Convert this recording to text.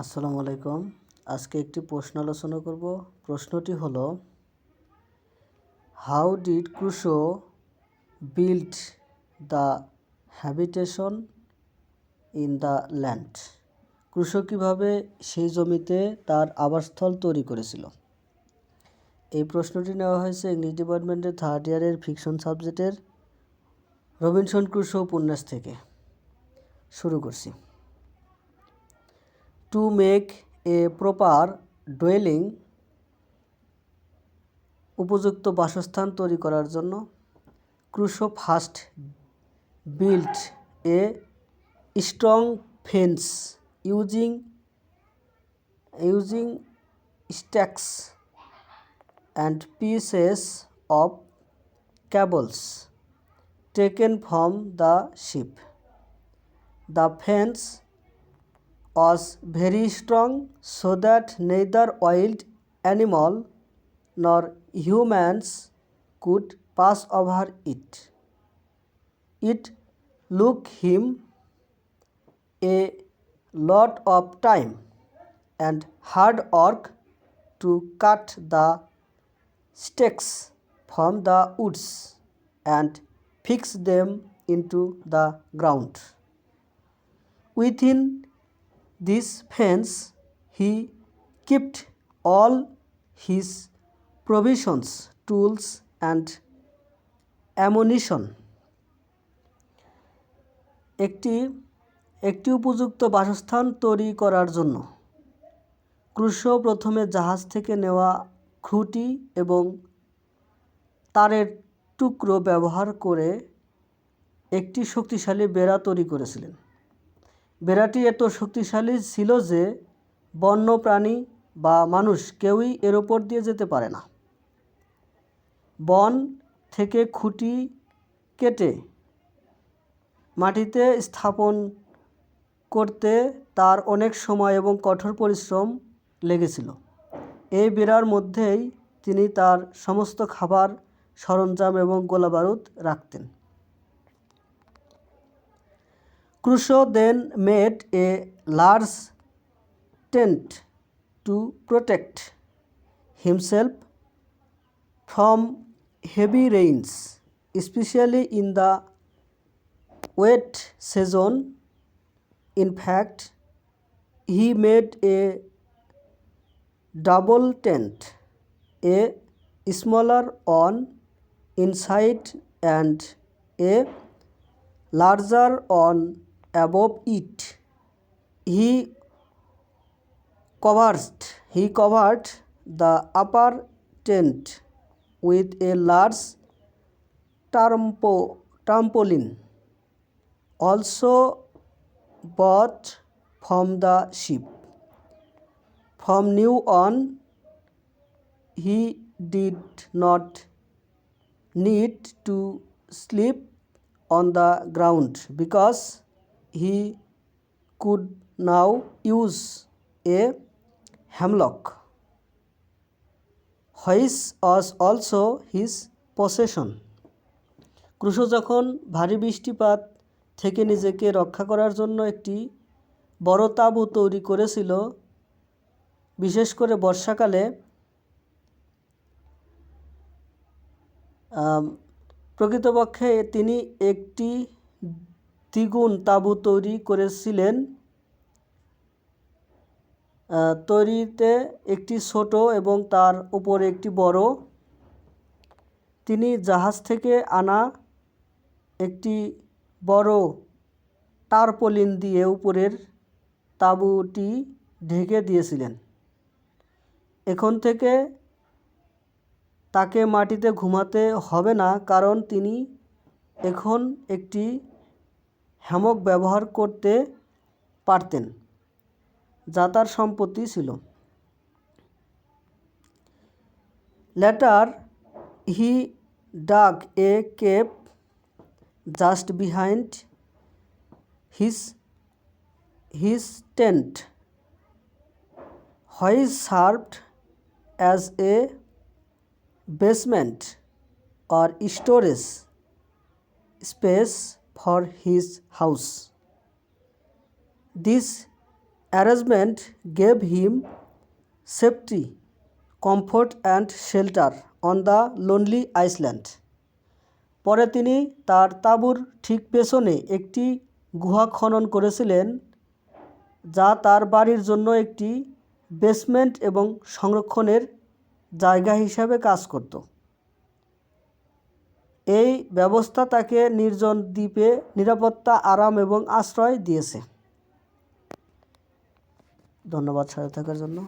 আসসালামু আলাইকুম। আজকে একটি প্রশ্ন আলোচনা করব। প্রশ্নটি হলো, how did Crusoe build the habitation in the land? Crusoe কীভাবে সেই জমিতে তার আবাসস্থল তৈরি করেছিল? এই প্রশ্নটি নেওয়া হয়েছে ইংলিশ ডিপার্টমেন্টের 3rd ইয়ারের ফিকশন সাবজেক্টের রবিনসন ক্রুশো উপন্যাস থেকে। শুরু করছি। To make a proper dwelling, উপযুক্ত বাসস্থান তৈরি করার জন্য Crusoe first built a strong fence using stakes and pieces of cables taken from the ship. The fence was very strong so that neither wild animal nor humans could pass over it. It took him a lot of time and hard work to cut the stakes from the woods and fix them into the ground. Within this fence he kept all his provisions, tools and ammunition. একটি উপযুক্ত বাসস্থান তৈরি করার জন্য Crusoe প্রথমে জাহাজ থেকে নেওয়া খুঁটি এবং তারের টুকরো ব্যবহার করে একটি শক্তিশালী বেড়া তৈরি করেছিলেন। বেড়াটি এত শক্তিশালী ছিল যে বন্য প্রাণী বা মানুষ কেউই এর ওপর দিয়ে যেতে পারে না। বন থেকে খুঁটি কেটে মাটিতে স্থাপন করতে তার অনেক সময় এবং কঠোর পরিশ্রম লেগেছিল। এই বেড়ার মধ্যেই তিনি তার সমস্ত খাবার, সরঞ্জাম এবং গোলাবারুদ রাখতেন। Crusoe then made a large tent to protect himself from heavy rains, especially in the wet season. In fact, he made a double tent, a smaller one inside and a larger one above it. He covered the upper tent with a large trampoline, also bought from the ship. From now on, he did not need to sleep on the ground because he could now use a hammock, which was also his possession. Crusoe যখন ভারী বৃষ্টিপাত থেকে নিজেকে রক্ষা করার জন্য একটি বড় তাঁবু তৈরি করেছিল, বিশেষ করে বর্ষাকালে, প্রকৃতপক্ষে তিনি একটি দ্বিগুণ তাঁবু তৈরি করেছিলেন। তৈরিতে একটি ছোট এবং তার উপরে একটি বড়। তিনি জাহাজ থেকে আনা একটি বড় টারপলিন দিয়ে উপরের তাঁবুটি ঢেকে দিয়েছিলেন। এখন থেকে তাকে মাটিতে ঘুমাতে হবে না, কারণ তিনি এখন একটি হ্যামক ব্যবহার করতে পারতেন, যা তার সম্পত্তি ছিল। Later, he dug a cave just behind his tent, which served as a basement or storage space for his house. This arrangement gave him safety, comfort and shelter on the lonely island. পরে তিনি তার তাঁবুর ঠিক পেছনে একটি গুহা খনন করেছিলেন, যা তার বাড়ির জন্য একটি বেসমেন্ট এবং সংরক্ষণের জায়গা হিসাবে কাজ করত। এই ব্যবস্থা তাকে নির্জন দ্বীপে নিরাপত্তা, আরাম এবং আশ্রয় দিয়েছে। ধন্যবাদ সাথে থাকার জন্য।